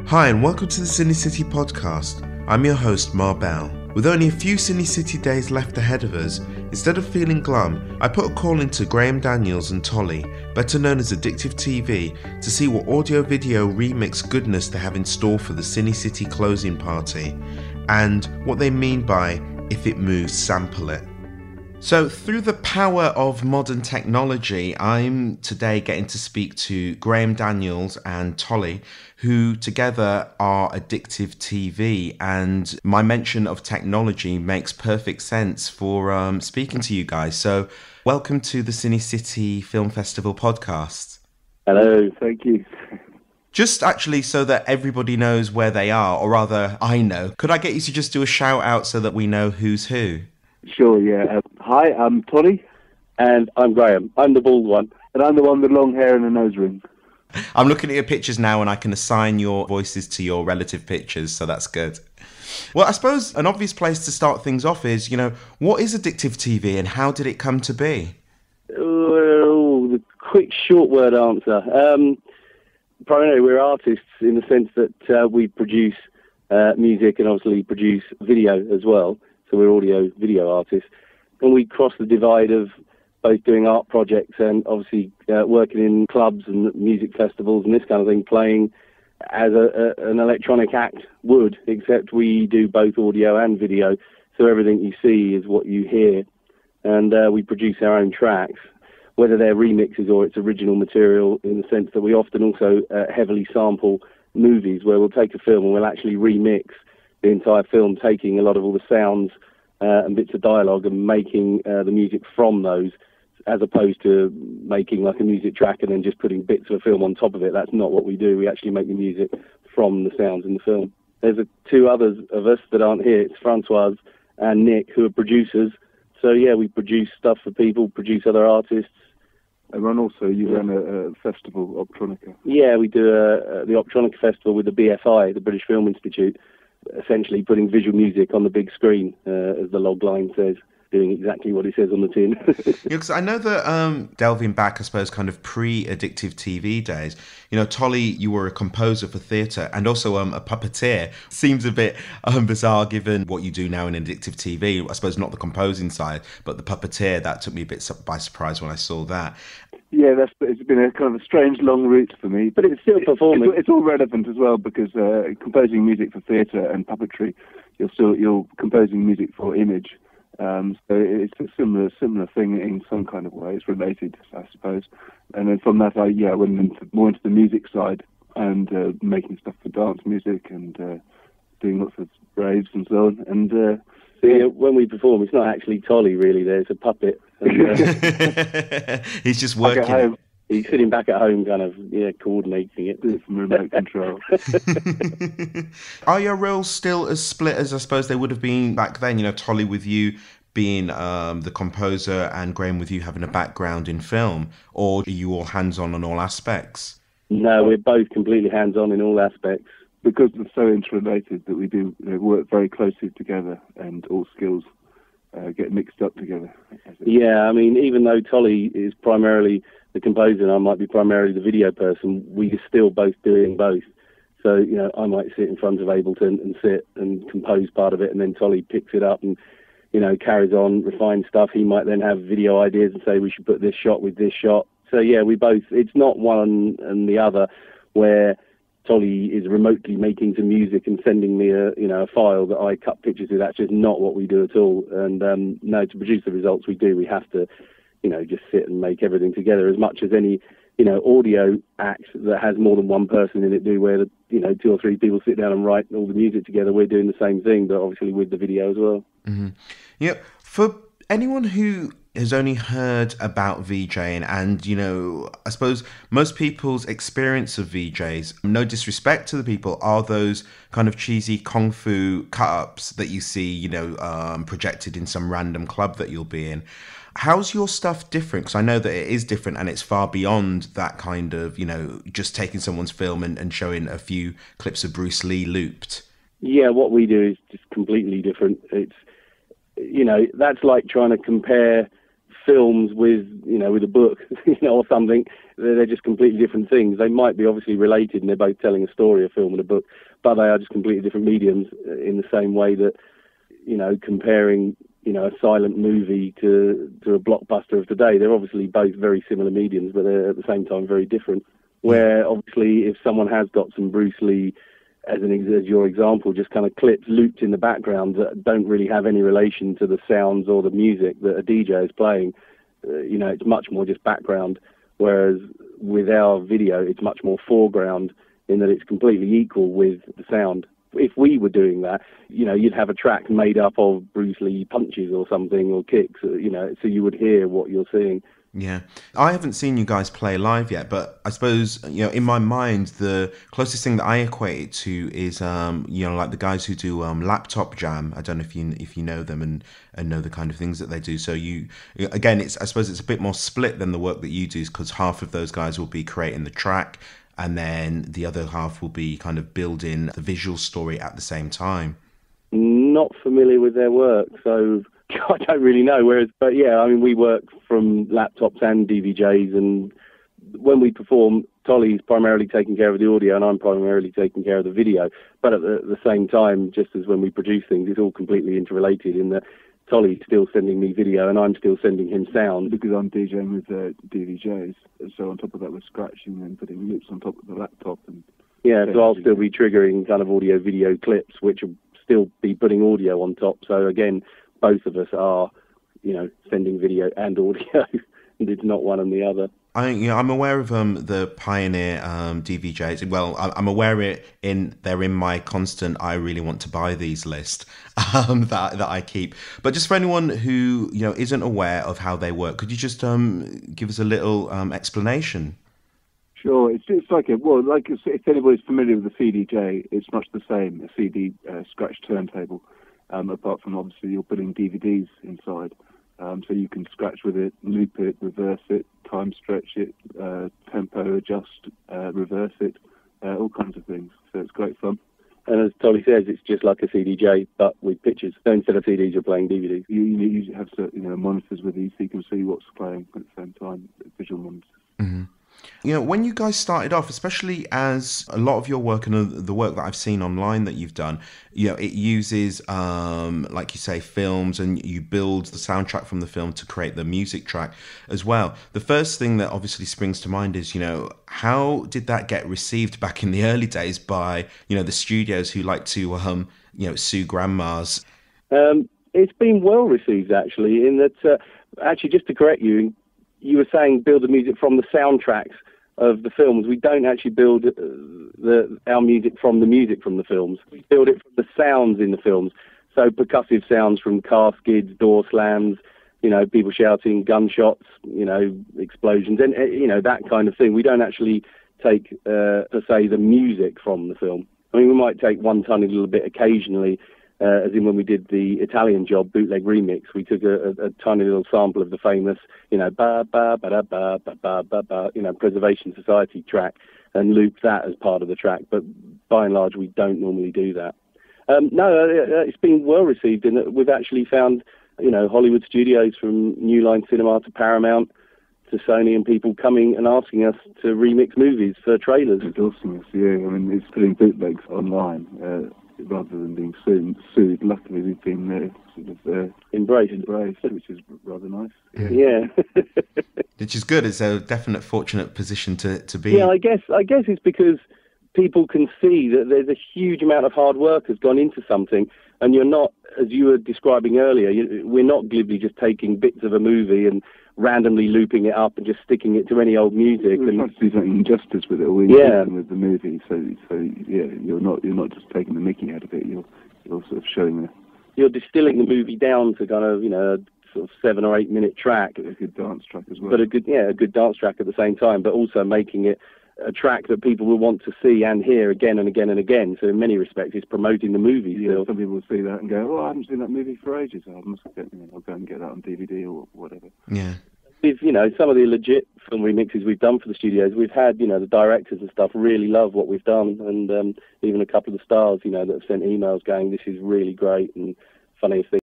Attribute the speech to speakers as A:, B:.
A: Hi and welcome to the CineCity podcast. I'm your host Marvin Belle. With only a few CineCity days left ahead of us, instead of feeling glum, I put a call into Graham Daniels and Tolly, better known as Addictive TV, to see what audio-video remix goodness they have in store for the CineCity closing party, and what they mean by if it moves, sample it. So through the power of modern technology, I'm today getting to speak to Graham Daniels and Tolly, who together are Addictive TV. And my mention of technology makes perfect sense for speaking to you guys. So welcome to the CineCity Film Festival podcast.
B: Hello, thank you.
A: Just actually so that everybody knows where they are, or rather I know, could I get you to just do a shout out so that we know who's who?
B: Sure, yeah. Hi, I'm Tolly. And I'm Graham. I'm the bald one. And I'm the one with long hair and a nose ring.
A: I'm looking at your pictures now and I can assign your voices to your relative pictures, so that's good. Well, I suppose an obvious place to start things off is, what is Addictive TV and how did it come to be?
B: The quick short word answer. Primarily we're artists in the sense that we produce music and obviously produce video as well. So we're audio-video artists. And we cross the divide of both doing art projects and obviously working in clubs and music festivals and this kind of thing, playing as an electronic act would, except we do both audio and video. So everything you see is what you hear. And we produce our own tracks, whether they're remixes or it's original material, in the sense that we often also heavily sample movies, where we'll take a film and we'll actually remix the entire film, taking a lot of all the sounds and bits of dialogue and making the music from those, as opposed to making like a music track and then just putting bits of a film on top of it. That's not what we do. We actually make the music from the sounds in the film. There's two others of us that aren't here. It's Francoise and Nick, who are producers. So yeah, we produce stuff for people, produce other artists.
C: And you run a festival, Optronica.
B: Yeah, we do the Optronica Festival with the BFI, the British Film Institute, essentially putting visual music on the big screen, as the log line says, doing exactly what it says on the tin.
A: Because I know that delving back, I suppose, kind of pre-Addictive TV days, Tolly, you were a composer for theatre and also a puppeteer. Seems a bit bizarre given what you do now in Addictive TV. I suppose not the composing side, but the puppeteer, that took me a bit by surprise when I saw that.
C: Yeah, it's been a kind of a strange long route for me, but it's still performing. It's all relevant as well, because composing music for theatre and puppetry, you're composing music for image. So it's a similar thing in some kind of way. It's related, I suppose. And then from that, I went more into the music side and making stuff for dance music and doing lots of raves and so on. And
B: when we perform, it's not actually Tolly really. There's a puppet. And,
A: he's just working.
B: Back at home. He's sitting back at home, kind of coordinating it
C: from remote control.
A: Are your roles still as split as I suppose they would have been back then? Tolly with you being the composer and Graham with you having a background in film, or are you all hands-on all aspects?
B: No, we're both completely hands-on in all aspects.
C: Because we're so interrelated that we do work very closely together, and all skills get mixed up together.
B: Yeah, I mean, even though Tolly is primarily the composer and I might be primarily the video person, we are still both doing both. So, I might sit in front of Ableton and sit and compose part of it, and then Tolly picks it up and, carries on, refines stuff. He might then have video ideas and say we should put this shot with this shot. So, yeah, it's not one and the other, where Tolly is remotely making some music and sending me a file that I cut pictures with. That's just not what we do at all. And no, to produce the results we do, we have to, just sit and make everything together, as much as any, audio act that has more than one person in it do, where two or three people sit down and write all the music together. We're doing the same thing, but obviously with the video as well.
A: Mm-hmm. Yeah, for anyone who has only heard about VJing and, I suppose most people's experience of VJs, no disrespect to the people, are those kind of cheesy kung fu cut-ups that you see, projected in some random club that you'll be in. How's your stuff different? Because I know that it is different and it's far beyond that kind of, just taking someone's film and showing a few clips of Bruce Lee looped.
B: Yeah, what we do is just completely different. It's, that's like trying to compare films with, with a book, or something. They're just completely different things. They might be obviously related and they're both telling a story, a film and a book, but they are just completely different mediums, in the same way that, comparing, a silent movie to a blockbuster of today. They're obviously both very similar mediums, but they're at the same time very different. Where obviously if someone has got some Bruce Lee, as your example, just kind of clips looped in the background that don't really have any relation to the sounds or the music that a DJ is playing, it's much more just background. Whereas with our video, it's much more foreground, in that it's completely equal with the sound. If we were doing that, you'd have a track made up of Bruce Lee punches or something, or kicks, so you would hear what you're seeing.
A: Yeah. I haven't seen you guys play live yet, but I suppose, in my mind, the closest thing that I equate it to is, like the guys who do Laptop Jam. I don't know if you know them and know the kind of things that they do. So again, I suppose it's a bit more split than the work that you do, because half of those guys will be creating the track, and then the other half will be kind of building the visual story at the same time.
B: Not familiar with their work, so I don't really know. But yeah, I mean, we work from laptops and DVJs, and when we perform, Tolly's primarily taking care of the audio and I'm primarily taking care of the video. But at the same time, just as when we produce things, it's all completely interrelated, in that Tolly's still sending me video and I'm still sending him sound.
C: Because I'm DJing with DVJs, so on top of that we're scratching and putting loops on top of the laptop.
B: Yeah, so I'll still be triggering kind of audio-video clips, which will still be putting audio on top. So again, both of us are, sending video and audio, and it's not one and the other.
A: I'm aware of the Pioneer DVJs. Well, I'm aware they're in my constant "I really want to buy these" list that I keep. But just for anyone who isn't aware of how they work, could you just give us a little explanation?
C: Sure, it's like if anybody's familiar with the CDJ, it's much the same, a CD scratch turntable, apart from obviously you're putting DVDs inside. So you can scratch with it, loop it, reverse it, time stretch it, tempo adjust, reverse it, all kinds of things. So it's great fun.
B: And as Tolly says, it's just like a CDJ, but with pictures. So instead of CDs, you're playing DVDs.
C: You have monitors with these, so you can see what's playing at the same time, visual monitors.
A: Mm-hmm. When you guys started off, especially as a lot of your work and the work that I've seen online that you've done, it uses, like you say, films, and you build the soundtrack from the film to create the music track as well. The first thing that obviously springs to mind is, how did that get received back in the early days by, the studios who like to, sue grandmas?
B: It's been well received, actually, in that, actually, just to correct you, you were saying build the music from the soundtracks of the films. We don't actually build our music from the films. We build it from the sounds in the films. So percussive sounds from car skids, door slams, people shouting, gunshots, explosions, and, that kind of thing. We don't actually take, per se, the music from the film. I mean, we might take one tiny little bit occasionally, as in when we did the Italian Job bootleg remix, we took a tiny little sample of the famous, ba ba ba da ba ba ba ba ba, Preservation Society track, and looped that as part of the track. But by and large, we don't normally do that. It's been well received in that we've actually found, Hollywood studios from New Line Cinema to Paramount to Sony, and people coming and asking us to remix movies for trailers.
C: Endorsing us, yeah. I mean, it's putting bootlegs online. Rather than being sued, luckily we've been
B: embraced,
C: which is rather nice.
B: Yeah.
A: Which is good. It's a definite fortunate position to be.
B: Yeah, I guess it's because people can see that there's a huge amount of hard work has gone into something, and you're not, as you were describing earlier, we're not glibly just taking bits of a movie and randomly looping it up and just sticking it to any old music.
C: We're trying to do something justice with it, with the movie. So yeah, you're not just taking the mickey out of it. You're sort of showing
B: you're distilling the movie down to kind of sort of 7 or 8 minute track.
C: A good dance track as well.
B: But a good dance track at the same time, but also making it a track that people will want to see and hear again and again and again. So in many respects, it's promoting the movie.
C: Yeah, some people will see that and go, "Oh, I haven't seen that movie for ages. I must I'll go and get that on DVD or whatever."
A: Yeah.
B: With some of the legit film remixes we've done for the studios, we've had the directors and stuff really love what we've done, and even a couple of the stars that have sent emails going, "This is really great," and funniest thing.